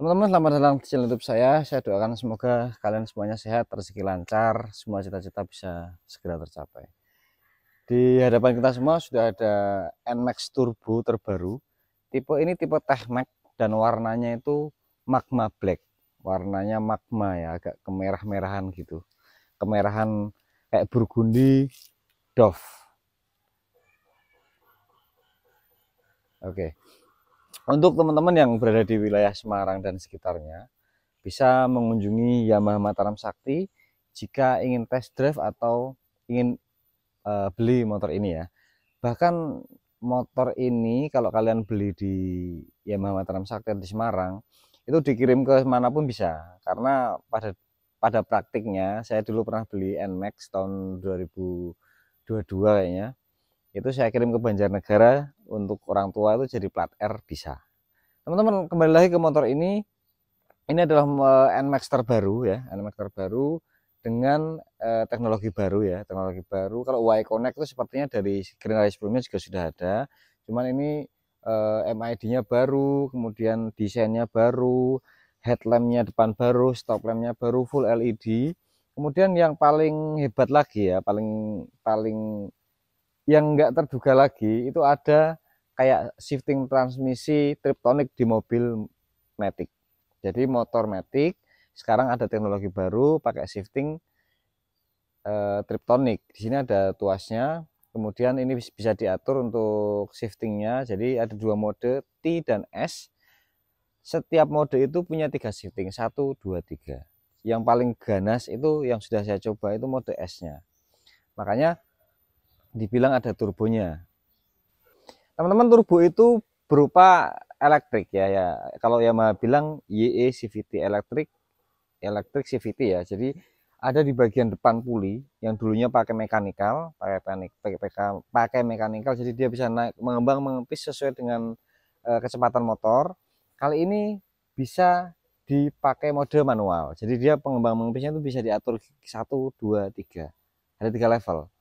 Teman-teman, selamat datang di channel YouTube saya. Saya doakan semoga kalian semuanya sehat, rezeki lancar, semua cita-cita bisa segera tercapai. Di hadapan kita semua sudah ada NMAX Turbo terbaru. Tipe ini tipe Tech-Max dan warnanya itu magma black. Warnanya magma ya, agak kemerah-merahan gitu. Kemerahan kayak burgundi doff. Oke. Untuk teman-teman yang berada di wilayah Semarang dan sekitarnya, bisa mengunjungi Yamaha Mataram Sakti jika ingin test drive atau ingin beli motor ini ya. Bahkan motor ini kalau kalian beli di Yamaha Mataram Sakti di Semarang, itu dikirim ke manapun bisa. Karena pada praktiknya saya dulu pernah beli NMAX tahun 2022 kayaknya. Itu saya kirim ke Banjarnegara untuk orang tua itu jadi plat R bisa. Teman-teman, kembali lagi ke motor ini. Ini adalah NMAX terbaru ya, NMAX terbaru dengan teknologi baru ya, teknologi baru. Kalau Y Connect itu sepertinya dari generasi sebelumnya juga sudah ada, cuman ini MID-nya baru, kemudian desainnya baru, headlampnya depan baru, stop lampnya baru, full LED. Kemudian yang paling hebat lagi ya, paling paling yang nggak terduga lagi itu ada kayak shifting transmisi Triptonic di mobil Matic. Jadi motor Matic sekarang ada teknologi baru pakai shifting Triptonic. Di sini ada tuasnya. Kemudian ini bisa diatur untuk shiftingnya. Jadi ada dua mode T dan S. Setiap mode itu punya 3 shifting, 1, 2, 3. Yang paling ganas itu yang sudah saya coba itu mode S-nya. Makanya dibilang ada turbonya. Teman-teman, turbo itu berupa elektrik ya. Kalau Yamaha bilang YE CVT electric CVT ya. Jadi ada di bagian depan puli yang dulunya pakai mekanikal, pakai mekanikal, jadi dia bisa naik mengembang mengempis sesuai dengan kecepatan motor. Kali ini bisa dipakai mode manual. Jadi dia pengembang mengempisnya itu bisa diatur 1, 2, 3. Ada 3 level.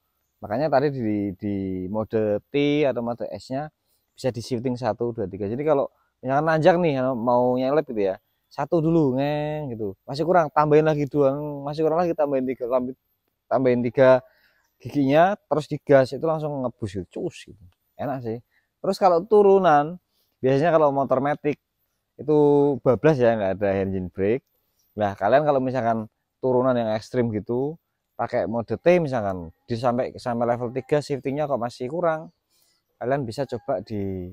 Makanya tadi di mode T atau mode S-nya bisa di shifting 1, 2, 3. Jadi kalau misalkan nanjak nih mau nyelip gitu ya, satu dulu ngeng gitu, masih kurang tambahin lagi dua, masih kurang lagi tambahin tiga, tambahin tiga giginya, terus digas itu langsung ngebus gitu, cus gitu, enak sih. Terus kalau turunan, biasanya kalau motor matic itu bablas ya, nggak ada engine brake. Nah kalian kalau misalkan turunan yang ekstrim gitu pakai mode T misalkan sampai level 3 shiftingnya kok masih kurang, kalian bisa coba di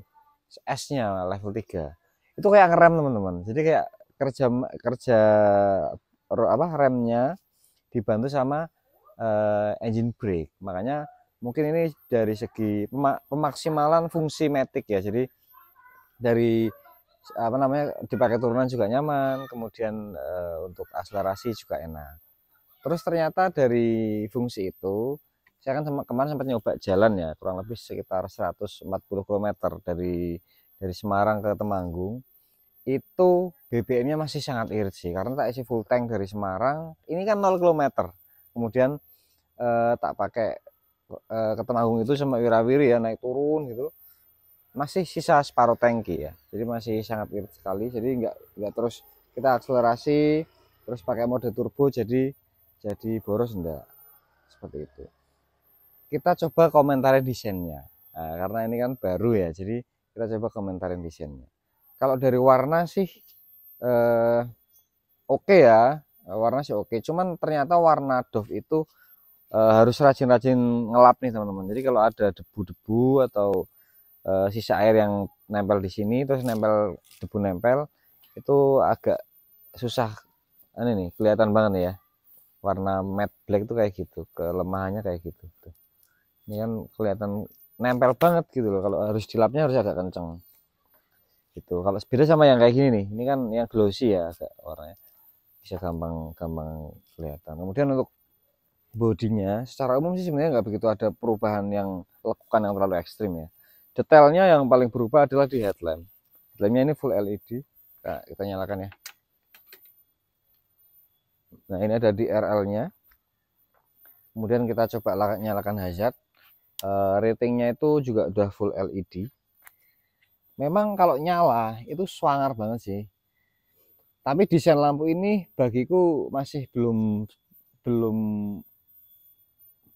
S-nya level 3. Itu kayak ngerem teman-teman. Jadi kayak kerja kerja remnya dibantu sama engine brake. Makanya mungkin ini dari segi pemaksimalan fungsi matic ya. Jadi dari apa namanya dipakai turunan juga nyaman, kemudian untuk akselerasi juga enak. Terus ternyata dari fungsi itu saya kan kemarin sempat nyoba jalan ya, kurang lebih sekitar 140 km dari Semarang ke Temanggung. Itu BBM-nya masih sangat irit sih, karena tak isi full tank dari Semarang. Ini kan 0 km. Kemudian tak pakai ke Temanggung itu sama wirawiri ya, naik turun gitu. Masih sisa separuh tangki ya. Jadi masih sangat irit sekali. Jadi nggak terus kita akselerasi terus pakai mode turbo jadi boros enggak, seperti itu. Kita coba komentarin desainnya. Nah, karena ini kan baru ya, jadi kita coba komentarin desainnya. Kalau dari warna sih eh, oke ya, warna sih oke. Cuman ternyata warna Dove itu harus rajin-rajin ngelap nih teman-teman. Jadi kalau ada debu-debu atau sisa air yang nempel di sini, terus debu nempel, itu agak susah. Ini nih kelihatan banget nih ya, warna matte black itu kayak gitu, kelemahannya kayak gitu. Ini kan kelihatan nempel banget gitu loh, kalau harus dilapnya harus agak kenceng gitu. Kalau beda sama yang kayak gini nih, ini kan yang glossy ya, agak warnanya bisa gampang kelihatan. Kemudian untuk bodinya secara umum sih sebenarnya nggak begitu ada perubahan yang lekukan yang terlalu ekstrim ya. Detailnya yang paling berubah adalah di headlamp. Headlampnya ini full LED. Nah, kita nyalakan ya. Nah, ini ada di RL-nya. Kemudian kita coba nyalakan hazard. Ratingnya itu juga udah full LED. Memang kalau nyala itu swanger banget sih. Tapi desain lampu ini bagiku masih belum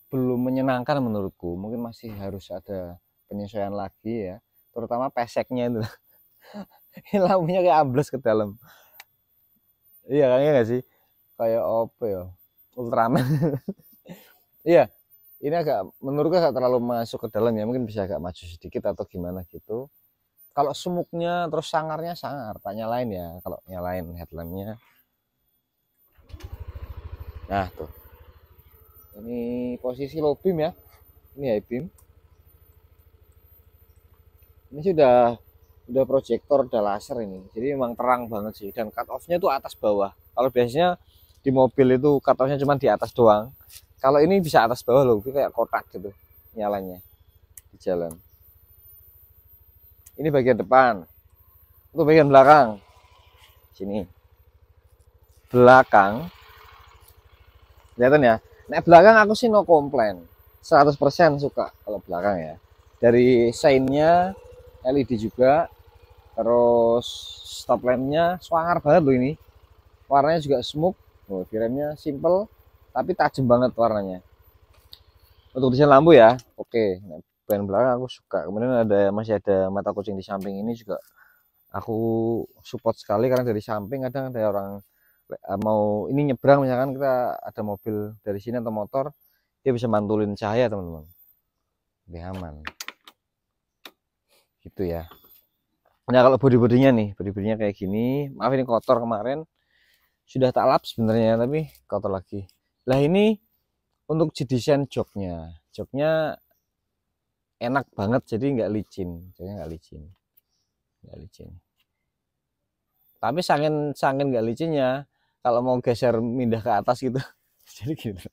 belum menyenangkan menurutku. Mungkin masih harus ada penyesuaian lagi ya, terutama peseknya itu. Ini lampunya kayak ambles ke dalam. Iya kayaknya nggak sih, kayak apa ya, Ultraman. Iya, ini agak menurutku agak terlalu masuk ke dalam ya, mungkin bisa agak maju sedikit atau gimana gitu. Kalau sumuknya terus sangarnya sangar, tak nyalain ya. Kalau nyalain headlampnya, nah tuh, ini posisi low beam ya, ini high beam. Ini sudah proyektor, udah laser ini, jadi memang terang banget sih. Dan cut off-nya tuh atas bawah. Kalau biasanya di mobil itu cut off-nya cuma di atas doang, kalau ini bisa atas bawah loh, kayak kotak gitu nyalanya di jalan. Ini bagian depan. Untuk bagian belakang, sini belakang, kelihatan ya. Nah belakang aku sih no komplain, 100% suka kalau belakang ya. Dari sign-nya LED juga, terus stop lampnya swanger banget loh ini. Warnanya juga smooth, oh, firemnya simple tapi tajam banget warnanya. Untuk desain lampu ya, oke. Nah, bagian belakang aku suka. Kemudian masih ada mata kucing di samping ini juga aku support sekali, karena dari samping kadang ada orang mau ini nyebrang, misalkan kita ada mobil dari sini atau motor, dia bisa mantulin cahaya teman-teman, lebih aman gitu ya. Nah kalau body-bodinya nih, body-bodinya kayak gini, maaf ini kotor, kemarin sudah tak lap sebenarnya tapi kotor lagi. Lah ini untuk desain joknya enak banget, jadi nggak licin, jadi nggak licin. Tapi sangin nggak licinnya, kalau mau geser pindah ke atas gitu, jadi gitu.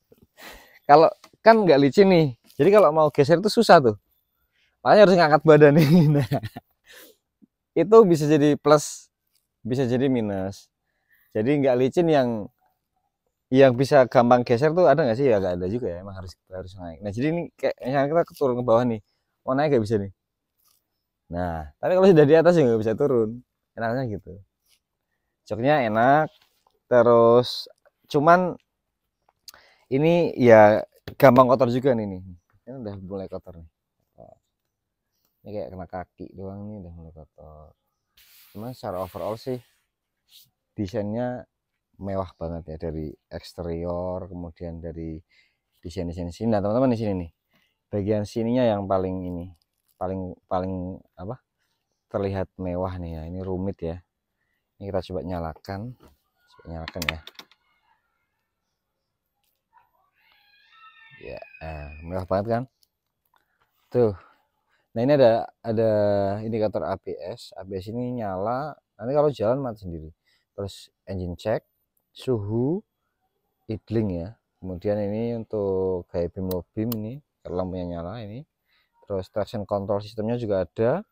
Kalau kan nggak licin nih, jadi kalau mau geser itu susah tuh, makanya harus ngangkat badan nih. Nah, itu bisa jadi plus, bisa jadi minus. Jadi nggak licin yang bisa gampang geser tuh ada nggak sih? Ya nggak ada juga ya, emang harus harus naik. Nah jadi ini kayak misalnya kita turun ke bawah nih, mau naik nggak bisa nih. Nah tapi kalau sudah di atas ya nggak bisa turun, enaknya gitu. Joknya enak, terus cuman ini ya gampang kotor juga nih, ini udah mulai kotor nih. Ini kayak kena kaki doang nih udah mulai kotor. Cuman secara overall sih desainnya mewah banget ya, dari eksterior, kemudian dari desain sini. Nah teman-teman di sini nih, bagian sininya yang paling ini, paling paling apa, terlihat mewah nih ya. Ini rumit ya, ini kita coba nyalakan ya. Ya mewah banget kan tuh. Nah ini ada indikator ABS ini nyala, nanti kalau jalan mati sendiri. Terus engine check, suhu, idling ya. Kemudian ini untuk gaya beam low beam, ini lampunya nyala ini. Terus traction control sistemnya juga ada.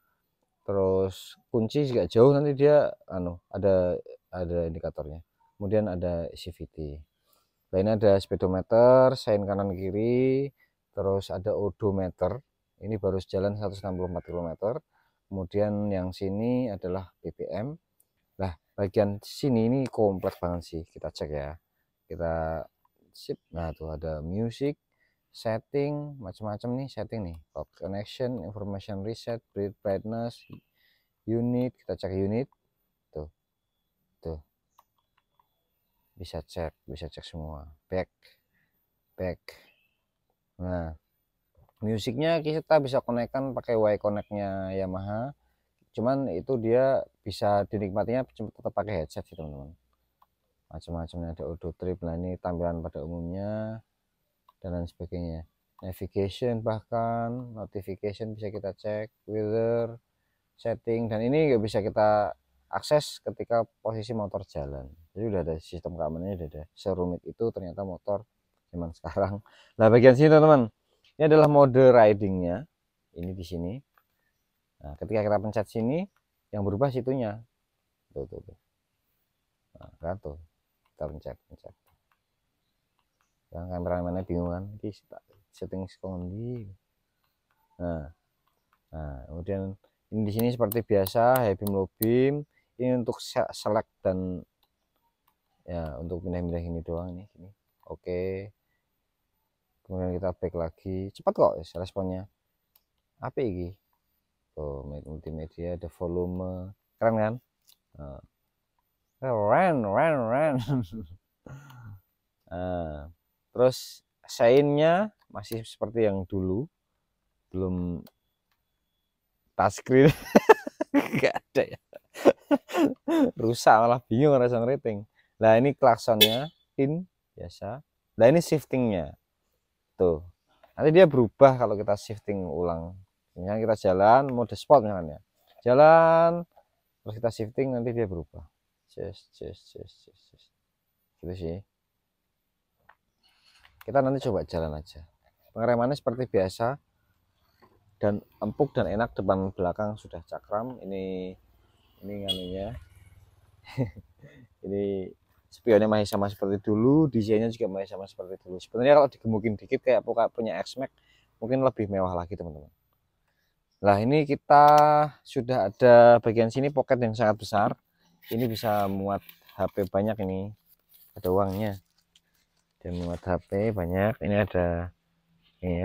Terus kunci juga jauh, nanti dia ada indikatornya. Kemudian ada CVT. Nah ini ada speedometer, sein kanan kiri, terus ada odometer. Ini baru jalan 164 km. Kemudian yang sini adalah BPM. Nah bagian sini ini kompleks banget sih, kita cek ya. Kita sip. Nah tuh ada music, setting, macam-macam nih setting nih. Cloud connection, information reset, brightness, unit, kita cek unit. Tuh tuh bisa cek semua. Back. Nah musiknya kita bisa konekkan pakai Y connect-nya Yamaha, cuman itu dia bisa dinikmatinya tetap pakai headset sih teman-teman. Macam-macamnya ada auto trip. Nah ini tampilan pada umumnya dan lain sebagainya. Navigation, bahkan notification bisa kita cek, weather, setting, dan ini nggak bisa kita akses ketika posisi motor jalan. Jadi udah ada sistem keamanannya, udah ada. Serumit itu ternyata motor zaman sekarang. Nah bagian sini teman-teman, ini adalah mode ridingnya, ini di sini. Nah ketika kita pencet sini, yang berubah situnya tuh. Nah kan tuh, kita pencet yang kameramennya bingung kan, ini setting sekondi. Nah kemudian ini di sini seperti biasa high beam low beam. Ini untuk select dan Ya, untuk pindah-pindah ini doang nih, gini. Oke. Kemudian kita back lagi. Cepat kok responnya. Apa ini? Tuh, multimedia, ada volume. Keren kan? Nah. Keren. Nah, terus shine-nya masih seperti yang dulu. Belum touchscreen. Nggak ada ya. Rusak, malah bingung rasa rating. Nah, ini klaksonnya in biasa. Nah, ini shiftingnya tuh, nanti dia berubah kalau kita shifting ulang. Misalnya kita jalan mode sport misalnya, jalan terus kita shifting, nanti dia berubah. Gitu sih. Kita nanti coba jalan aja. Pengeremannya seperti biasa dan empuk dan enak, depan belakang sudah cakram. Ini nganunya. Ini spionnya masih sama seperti dulu, desainnya juga masih sama seperti dulu. Sebenarnya kalau digemukin dikit kayak punya X-Max mungkin lebih mewah lagi teman-teman. Nah, ini kita sudah ada bagian sini pocket yang sangat besar. Ini bisa muat HP banyak, ini ada uangnya. Dan muat HP banyak. Ini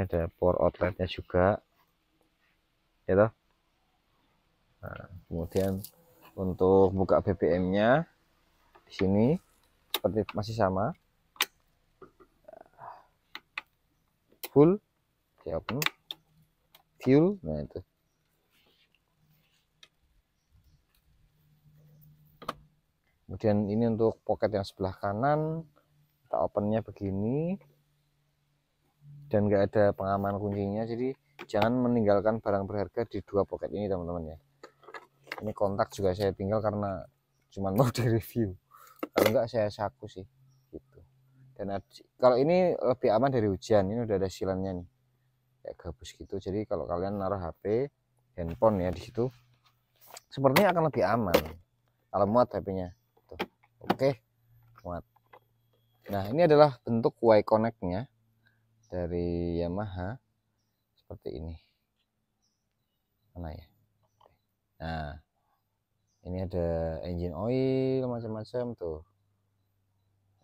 ada power outletnya juga. Ya toh? Nah, kemudian untuk buka BBM-nya di sini seperti masih sama. Full, di open, fuel, nah itu. Kemudian ini untuk pocket yang sebelah kanan, kita opennya begini, dan nggak ada pengaman kuncinya, jadi jangan meninggalkan barang berharga di dua pocket ini teman-teman ya. Ini kontak juga saya tinggal karena cuma mau di review, kalau enggak saya saku sih gitu. Dan kalau ini lebih aman dari hujan, ini udah ada silannya nih kayak gabus gitu, jadi kalau kalian naruh HP handphone ya di situ sepertinya akan lebih aman kalau muat HP-nya. Oke, muat. Nah, ini adalah bentuk Y Connect-nya dari Yamaha seperti ini. Mana ya? Nah, ini ada engine oil macam-macam tuh.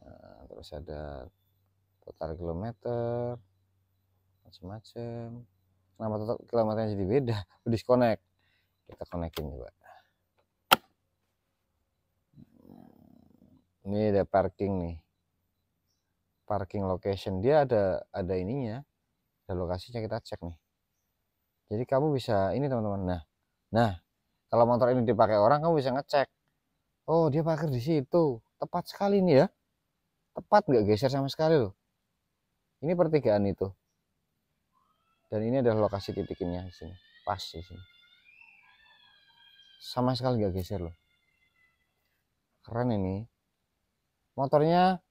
Nah, terus ada total kilometer macam-macam. Kenapa total kilometernya jadi beda? Disconnect. Kita konekin juga. Ini ada parking nih, parking location, dia ada ininya, ada lokasinya, kita cek nih. Jadi kamu bisa ini teman-teman. Nah kalau motor ini dipakai orang, kamu bisa ngecek, oh dia parkir di situ, tepat sekali nih ya, tepat, nggak geser sama sekali loh. Ini pertigaan itu, dan ini adalah lokasi titikinnya di sini, pas di sini, sama sekali nggak geser loh. Keren ini. Motornya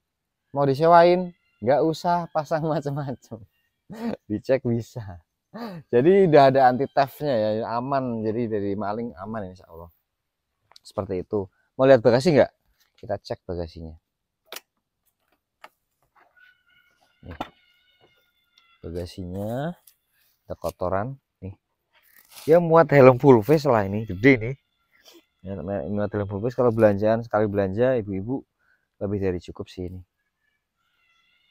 mau disewain, nggak usah pasang macam-macam, dicek bisa. Jadi udah ada anti theft-nya ya, aman, jadi dari maling aman insya Allah. Seperti itu. Mau lihat bagasi nggak? Kita cek bagasinya. Nih, bagasinya ada kotoran nih. Dia muat helm full face lah, ini gede nih. Ya, muat helm full face, kalau belanjaan sekali belanja ibu-ibu lebih dari cukup sih ini.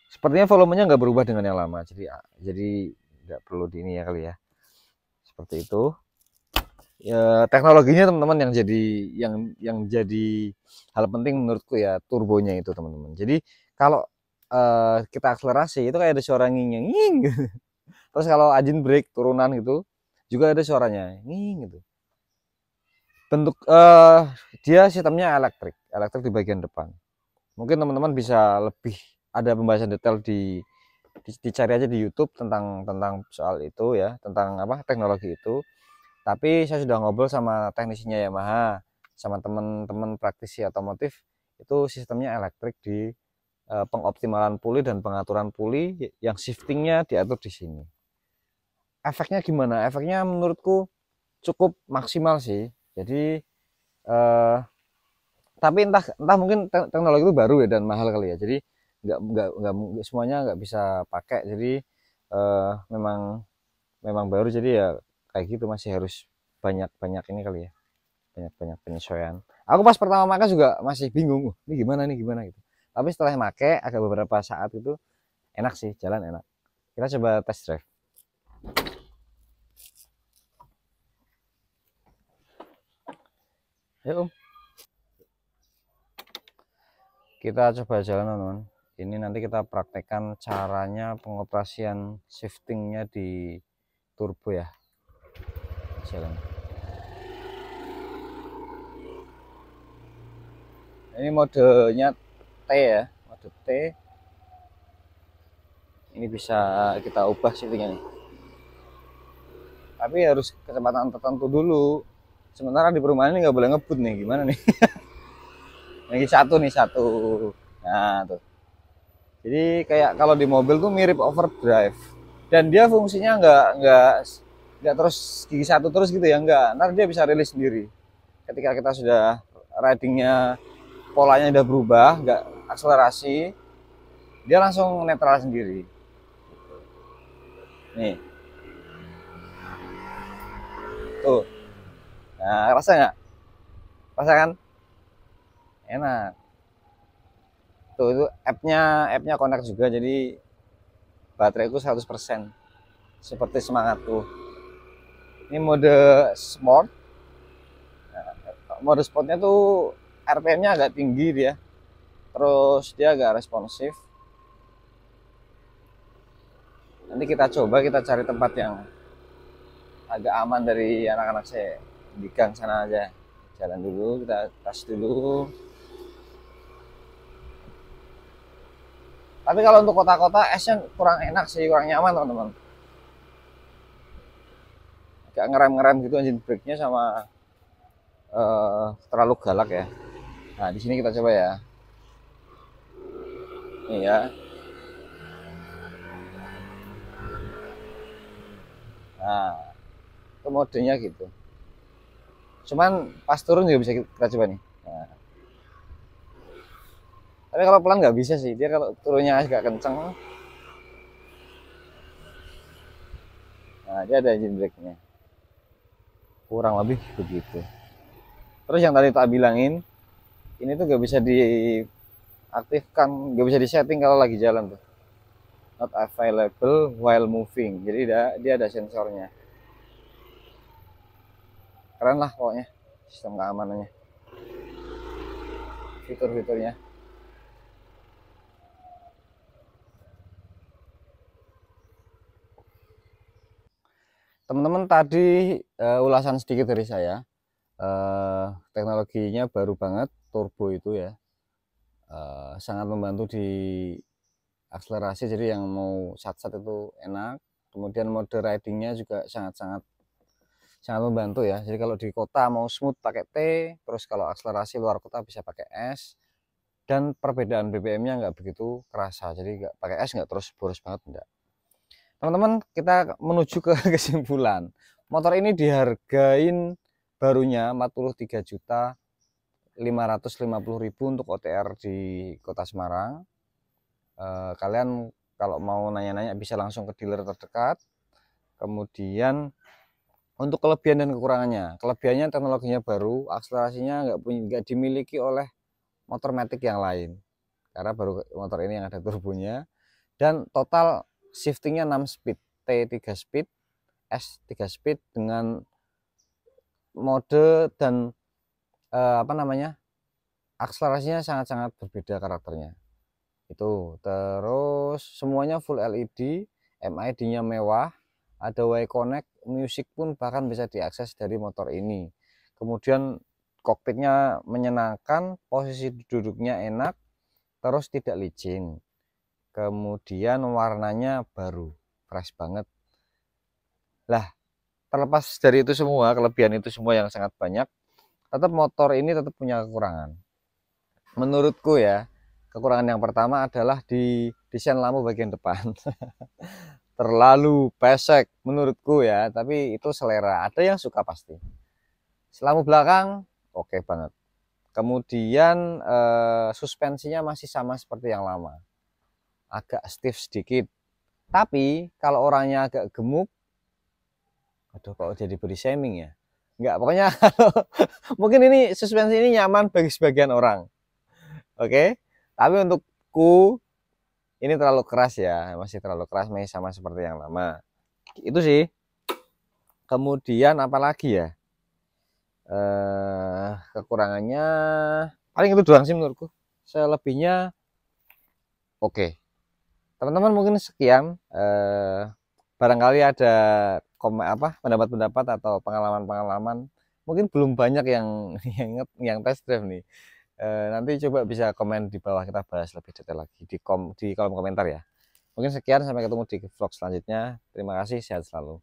Sepertinya volumenya nggak berubah dengan yang lama, jadi nggak perlu di ini ya kali ya. Seperti itu. Ya, teknologinya teman-teman yang jadi hal penting menurutku ya, turbonya itu teman-teman. Jadi kalau kita akselerasi itu kayak ada suara nging. Terus kalau engine brake turunan gitu juga ada suaranya nging gitu. Bentuk dia sistemnya elektrik di bagian depan. Mungkin teman-teman bisa lebih ada pembahasan detail dicari aja di YouTube tentang soal itu ya, tentang apa teknologi itu. Tapi saya sudah ngobrol sama teknisinya Yamaha, sama teman-teman praktisi otomotif, itu sistemnya elektrik di pengoptimalan puli dan pengaturan puli yang shiftingnya diatur di sini. Efeknya gimana? Efeknya menurutku cukup maksimal sih. Jadi tapi entah mungkin teknologi itu baru ya dan mahal kali ya. Jadi nggak semuanya nggak bisa pakai. Jadi memang baru, jadi ya kayak gitu, masih harus banyak ini kali ya, banyak penyesuaian. Aku pas pertama makan juga masih bingung, ini gimana gitu. Tapi setelah make agak beberapa saat itu enak sih, jalan enak. Kita coba test drive. Yuk Om. Kita coba jalan teman-teman. Ini nanti kita praktekkan caranya pengoperasian shiftingnya di turbo ya. Jalan. Ini modenya T ya, mode T. Ini bisa kita ubah shiftingnya nih. Tapi harus kecepatan tertentu dulu. Sementara di perumahan ini nggak boleh ngebut nih, gimana nih? Ini satu nih satu. Nah tuh. Jadi kayak kalau di mobil tuh mirip overdrive. Dan dia fungsinya nggak terus gigi satu terus gitu ya, nggak. Ntar dia bisa rilis sendiri. Ketika kita sudah ridingnya polanya udah berubah, nggak akselerasi, dia langsung netral sendiri. Nih, tuh. Nah, rasa nggak? Rasa kan? Enak. Tuh itu app-nya connect juga, jadi bateraiku 100%. Seperti semangatku. Ini mode sport. Nah, mode sportnya tuh RPM-nya agak tinggi dia. Terus dia agak responsif. Nanti kita coba, kita cari tempat yang agak aman dari anak-anak saya di gang sana aja. Jalan dulu, kita tes dulu. Tapi kalau untuk kota-kota esnya kurang enak sih, kurang nyaman teman-teman. Agak ngerem-ngerem gitu engine brake-nya sama terlalu galak ya. Nah di sini kita coba ya. Nih ya. Nah itu modenya gitu. Cuman pas turun juga bisa kita coba nih. Nah, tapi kalau pelan nggak bisa sih, dia kalau turunnya agak kenceng. Nah dia ada engine brake-nya. Kurang lebih begitu. Terus yang tadi tak bilangin, ini tuh nggak bisa diaktifkan, nggak bisa disetting kalau lagi jalan tuh. Not available while moving. Jadi dia ada sensornya. Keren lah pokoknya sistem keamanannya, fitur-fiturnya. Teman-teman tadi ulasan sedikit dari saya. Teknologinya baru banget, turbo itu ya. Sangat membantu di akselerasi, jadi yang mau sat-sat itu enak. Kemudian mode ridingnya juga sangat membantu ya. Jadi kalau di kota mau smooth pakai T, terus kalau akselerasi luar kota bisa pakai S. Dan perbedaan BBM-nya nggak begitu kerasa, jadi nggak pakai S nggak terus boros banget, enggak. Teman-teman, kita menuju ke kesimpulan. Motor ini dihargain barunya 43.550.000 untuk OTR di Kota Semarang. Kalian kalau mau nanya-nanya bisa langsung ke dealer terdekat. Kemudian untuk kelebihan dan kekurangannya, kelebihannya teknologinya baru, akselerasinya nggak dimiliki oleh motor matic yang lain, karena baru motor ini yang ada turbonya. Dan total shiftingnya 6 speed, T 3 speed, S 3 speed dengan mode dan akselerasinya sangat-sangat berbeda karakternya. Itu terus semuanya full LED, MID-nya mewah, ada Y Connect, musik pun bahkan bisa diakses dari motor ini. Kemudian kokpitnya menyenangkan, posisi duduknya enak, terus tidak licin. Kemudian warnanya baru, fresh banget. Lah, terlepas dari itu semua, kelebihan itu semua yang sangat banyak, tetap motor ini tetap punya kekurangan. Menurutku ya, kekurangan yang pertama adalah di desain lampu bagian depan. Terlalu pesek menurutku ya, tapi itu selera. Ada yang suka pasti. Lampu belakang oke banget. Kemudian suspensinya masih sama seperti yang lama. Agak stiff sedikit. Tapi kalau orangnya agak gemuk, aduh kok jadi body shaming ya? Enggak, pokoknya mungkin ini suspensi ini nyaman bagi sebagian orang. Oke. Tapi untukku ini terlalu keras ya, masih terlalu keras, masih sama seperti yang lama. Itu sih. Kemudian apalagi ya? Kekurangannya paling itu doang sih menurutku. Selebihnya oke. Teman-teman mungkin sekian. Barangkali ada pendapat-pendapat atau pengalaman-pengalaman. Mungkin belum banyak yang yang test drive nih. Nanti coba bisa komen di bawah, kita bahas lebih detail lagi di kolom komentar ya. Mungkin sekian, sampai ketemu di vlog selanjutnya. Terima kasih, sehat selalu.